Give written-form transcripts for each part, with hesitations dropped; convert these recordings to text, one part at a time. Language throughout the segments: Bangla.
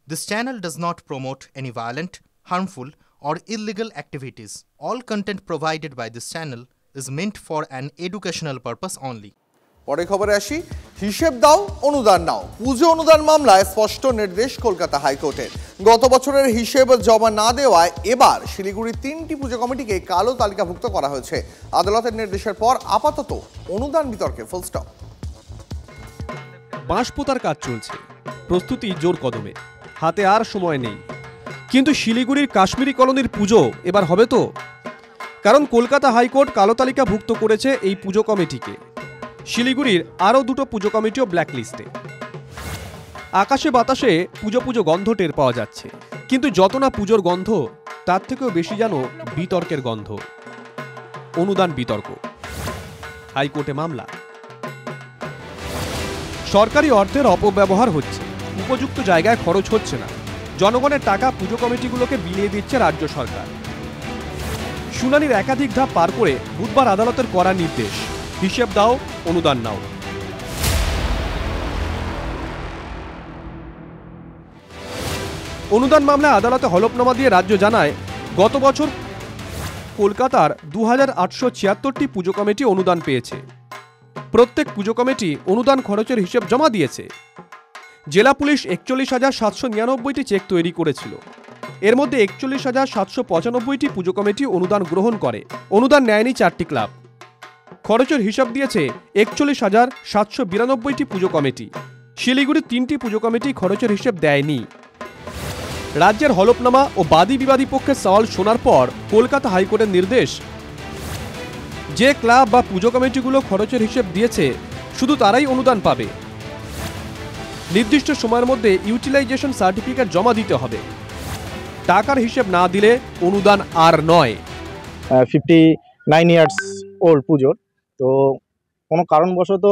This channel does not promote any violent, harmful, or illegal activities. All content provided by this channel is meant for an educational purpose only. পরে খবরে আসি, হিসেব দাও অনুদান নাও। পুজো অনুদান মামলায় স্পষ্ট নির্দেশ কলকাতা হাইকোর্টের। গত বছরের হিসেব জমা না দেওয়ায় এবার শিলিগুড়ির 3টি পুজো কমিটিকে কালো তালিকাভুক্ত করা হয়েছে। আদালতের নির্দেশের পর আপাতত অনুদান বিতর্কে ফুল স্টপ। বাঁশ পোতার কাজ চলছে, প্রস্তুতি জোর কদমে, হাতে আর সময় নেই। কিন্তু শিলিগুড়ির কাশ্মীরি কলোনির পুজো এবার হবে তো? কারণ কলকাতা হাইকোর্ট কালো তালিকাভুক্ত করেছে এই পুজো কমিটিকে। শিলিগুড়ির আরও দুটো পুজো কমিটিও ব্ল্যাকলিস্টে। আকাশে বাতাসে পুজো পুজো গন্ধ টের পাওয়া যাচ্ছে, কিন্তু যত না পুজোর গন্ধ, তার থেকেও বেশি যেন বিতর্কের গন্ধ। অনুদান বিতর্ক, হাইকোর্টে মামলা। সরকারি অর্থের অপব্যবহার হচ্ছে, উপযুক্ত জায়গায় খরচ হচ্ছে না, জনগণের টাকা পুজো কমিটিগুলোকে বিলিয়ে দিচ্ছে রাজ্য সরকার। শুনানির একাধিক ধাপ পার করে বুধবার আদালতের করা নির্দেশ, হিসেব দাও অনুদান নাও। অনুদান মামলায় আদালতে হলফনামা দিয়ে রাজ্য জানায়, গত বছর কলকাতার 2876টি পুজো কমিটি অনুদান পেয়েছে। প্রত্যেক পুজো কমিটি অনুদান খরচের হিসেব জমা দিয়েছে। জেলা পুলিশ 41,799টি চেক তৈরি করেছিল। এর মধ্যে 41,795টি পুজো কমিটি অনুদান গ্রহণ করে। অনুদান নেয়নি 4টি ক্লাব। খরচের হিসাব দিয়েছে 41,792টি পুজো কমিটি। শিলিগুড়ির 3টি পুজো কমিটি খরচের হিসেব দেয়নি। রাজ্যের হলফনামা ও বাদী বিবাদী পক্ষের সওয়াল শোনার পর কলকাতা হাইকোর্টের নির্দেশ, যে ক্লাব বা পুজো কমিটিগুলো খরচের হিসেব দিয়েছে শুধু তারাই অনুদান পাবে। নির্দিষ্ট সময়ের মধ্যে ইউটিলাইজেশন সার্টিফিকেট জমা দিতে হবে। টাকার হিসেব না দিলে অনুদান আর নয়। 59 ইয়ার্স ওল্ড পুজোর তো কোনো কারণবশত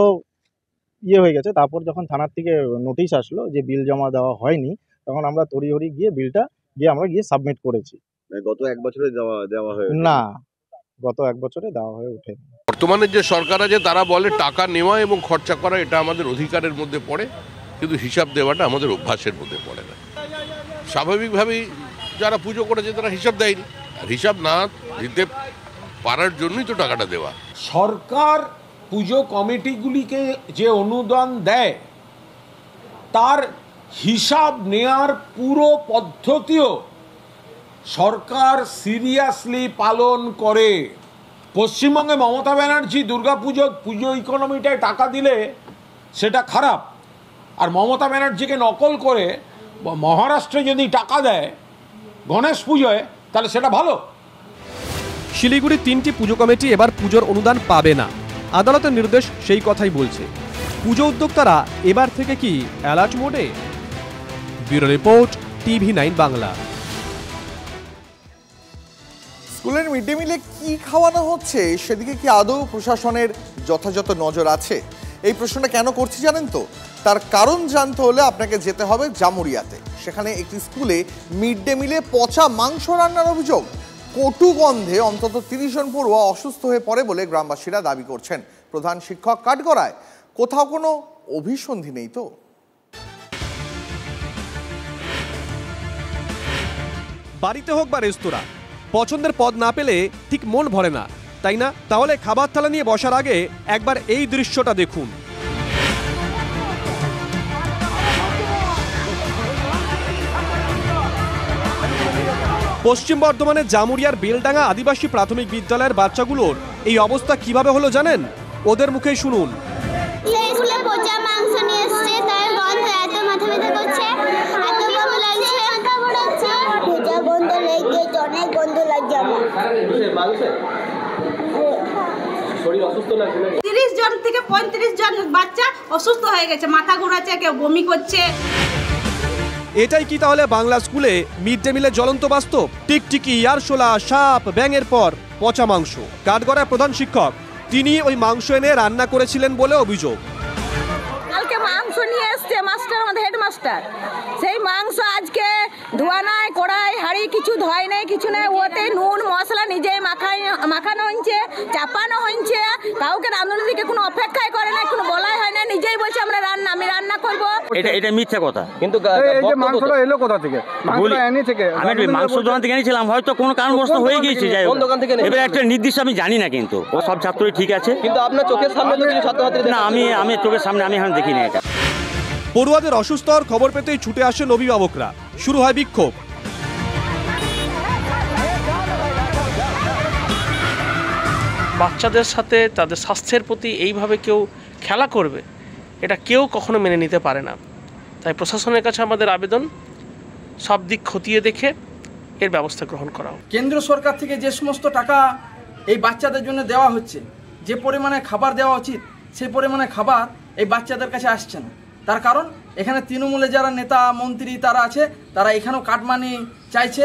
হয়ে গেছে। তারপর যখন থানার থেকে নোটিশ আসলো যে বিল জমা দেওয়া হয়নি, তখন আমরা তড়িঘড়ি গিয়ে বিলটা আমরা সাবমিট করেছি। গত এক বছরে দেওয়া হয়ে না, গত এক বছরে দেওয়া হয়ে ওঠেনি। বর্তমানে যে সরকার আছে তারা বলে টাকা নেওয়া এবং খরচা করা এটা আমাদের অধিকারের মধ্যে পড়ে, কিন্তু হিসাব দেওয়াটা আমাদের অভ্যাসের মধ্যে পড়ে না। স্বাভাবিকভাবেই যারা পুজো করেছে তারা হিসাব দেয়নি, আর হিসাব না দিতে পারার জন্যই তো টাকাটা দেওয়া। সরকার পুজো কমিটিগুলিকে যে অনুদান দেয় তার হিসাব নেয়ার পুরো পদ্ধতিও সরকার সিরিয়াসলি পালন করে। পশ্চিমবঙ্গে মমতা ব্যানার্জি পুজো ইকোনমিটায় টাকা দিলে সেটা খারাপ, আর মমতা ব্যানার্জিকে নকল করে মহারাষ্ট্রে যদি টাকা দেয় গণেশ পুজোয়, তাহলে সেটা ভালো। শিলিগুড়ির 3টি পুজো কমিটি এবার পুজোর অনুদান পাবে না। আদালতের নির্দেশ সেই কথাই বলছে। পুজো উদ্যোক্তারা এবার থেকে কি অ্যালার্ট মোডে? Bureau report, TV9 Bangla. স্কুলের মিড ডে মিলে কি খাওয়ানো হচ্ছে সেদিকে কি আদৌ প্রশাসনের যথাযথ নজর আছে? এই প্রশ্নটা কেন করছি জানেন তো? তার কারণ জানতে হলে আপনাকে যেতে হবে জামুরিয়াতে। সেখানে একটি স্কুলে মিড ডে মিলে পচা মাংস রান্নার অভিযোগ। কটু গন্ধে অন্তত 30 জন পড়ুয়া অসুস্থ হয়ে পড়ে বলে গ্রামবাসীরা দাবি করছেন। প্রধান শিক্ষক কাঠগড়ায়, কোথাও কোনো অভিসন্ধি নেই তো? বাড়িতে হোক বা রেস্তোরাঁ, পছন্দের পদ না পেলে ঠিক মন ভরে না, তাই না? তাহলে খাবার থালা নিয়ে বসার আগে একবার এই দৃশ্যটা দেখুন। পশ্চিম বর্ধমানের জামুরিয়ার বেলডাঙ্গা আদিবাসী প্রাথমিক বিদ্যালয়ের বাচ্চাগুলোর এই অবস্থা কিভাবে হলো জানেন? ওদের মুখেই শুনুন। তিরিশ জন থেকে 35 জন বাচ্চা অসুস্থ হয়ে গেছে, মাথা ঘোরাচ্ছে, কেউ বমি করছে। এটাই কি তাহলে বাংলা স্কুলে মিড ডে মিলের জ্বলন্ত বাস্তব? টিকটিকি, আরশোলা, সাপ, ব্যাঙের পর পচা মাংস। কাঠগড়ায় প্রধান শিক্ষক, তিনি ওই মাংস এনে রান্না করেছিলেন বলে অভিযোগ। কালকে মাংস নিয়ে এসছে মাস্টার, আমাদের হেডমাস্টার, সেই মাংস আজকে ধোয়া নাই, কড়াই হাঁড়ি কিছু ধোয় নাই, কিছু নাই, ওতে নুন মশলা নিজেই মাখানো হচ্ছে, চাপানো হচ্ছে, কাউকে রাঁধুনির দিকে কোনো অপেক্ষাই করে না, কোনো বলাই হয় না, নিজেই বলছে আমি রান্না করবো। এটা মিথ্যা কথা। কিন্তু মাংসটা এলো কোথা থেকে? আমি মাংস দোকান থেকে এনেছিলাম, হয়তো কোনো কারণবশত হয়ে গিয়েছে, যাই হোক। এবার একটা নির্দিষ্ট আমি জানি না, কিন্তু ও সব ছাত্রই ঠিক আছে। কিন্তু আপনার চোখের সামনে না, আমি চোখের সামনে আমি এখন দেখিনি এটা। পড়ুয়াদের অসুস্থ হওয়ার খবর পেতেই ছুটে আসেন অভিভাবকরা, শুরু হয় বিক্ষোভ। বাচ্চাদের সাথে তাদের স্বাস্থ্যের প্রতি এইভাবে কেউ খেলা করবে, এটা কেউ কখনো মেনে নিতে পারে না। তাই প্রশাসনের কাছে আমাদের আবেদন, সব দিক খতিয়ে দেখে এর ব্যবস্থা গ্রহণ করা হোক। কেন্দ্র সরকার থেকে যে সমস্ত টাকা এই বাচ্চাদের জন্য দেওয়া হচ্ছে, যে পরিমাণে খাবার দেওয়া উচিত সেই পরিমাণে খাবার এই বাচ্চাদের কাছে আসছে না। তার কারণ এখানে তৃণমূলে যারা নেতা মন্ত্রী তারা আছে, তারা এখানেও কাটমানি চাইছে।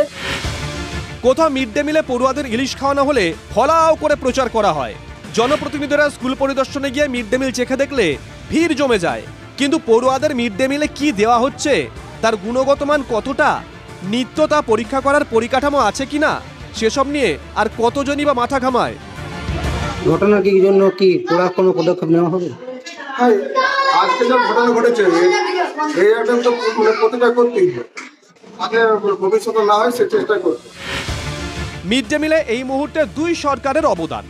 কোথাও মিড ডে মিলে পড়ুয়াদের ইলিশ খাওয়ানো হলে ফলাও করে প্রচার করা হয়। জনপ্রতিনিধিরা স্কুল পরিদর্শনে গিয়ে মিড ডে মিল চেখে দেখলে ভিড় জমে যায়। কিন্তু পড়ুয়াদের মিড ডে মিলে কি দেওয়া হচ্ছে, তার গুণগত মান কতটা, নিত্য তা পরীক্ষা করার পরিকাঠামো আছে কিনা, সেসব নিয়ে আর কতজনই বা মাথা ঘামায়। ঘটনার কি জন্য কি পুরা কোনো পদক্ষেপ নেওয়া হবে? আজকে যে ঘটনা ঘটেছে এই একটা তো প্রতিকার করতেই হবে, আগে ভবিষ্যতে না হয় সে চেষ্টা করতে। মিড ডে মিলে এই মুহূর্তে দুই সরকারের অবদান।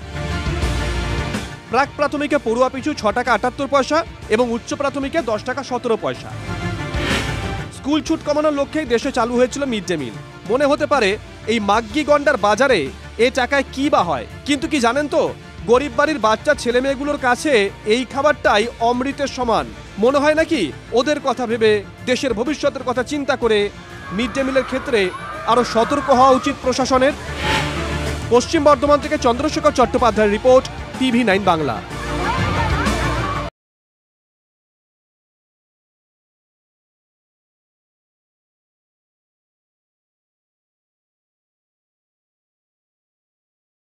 প্রাক প্রাথমিকে পড়ুয়া পিছু 6 টাকা 78 পয়সা এবং উচ্চ প্রাথমিকে 10 টাকা 17 পয়সা। স্কুল ছুট কমানোর লক্ষ্যেই দেশে চালু হয়েছিল মিড ডে মিল। মনে হতে পারে এই মাগ্গি গন্ডার বাজারে এ টাকায় কি বা হয়, কিন্তু কি জানেন তো, গরিব বাড়ির বাচ্চা ছেলে মেয়েগুলোর কাছে এই খাবারটাই অমৃতের সমান। মনে হয় নাকি ওদের কথা ভেবে, দেশের ভবিষ্যতের কথা চিন্তা করে মিড ডে মিলের ক্ষেত্রে আরো সতর্ক হওয়া উচিত প্রশাসনের। পশ্চিম বর্ধমান থেকে চন্দ্রশেখর চট্টোপাধ্যায়ের রিপোর্ট, TV9 বাংলা।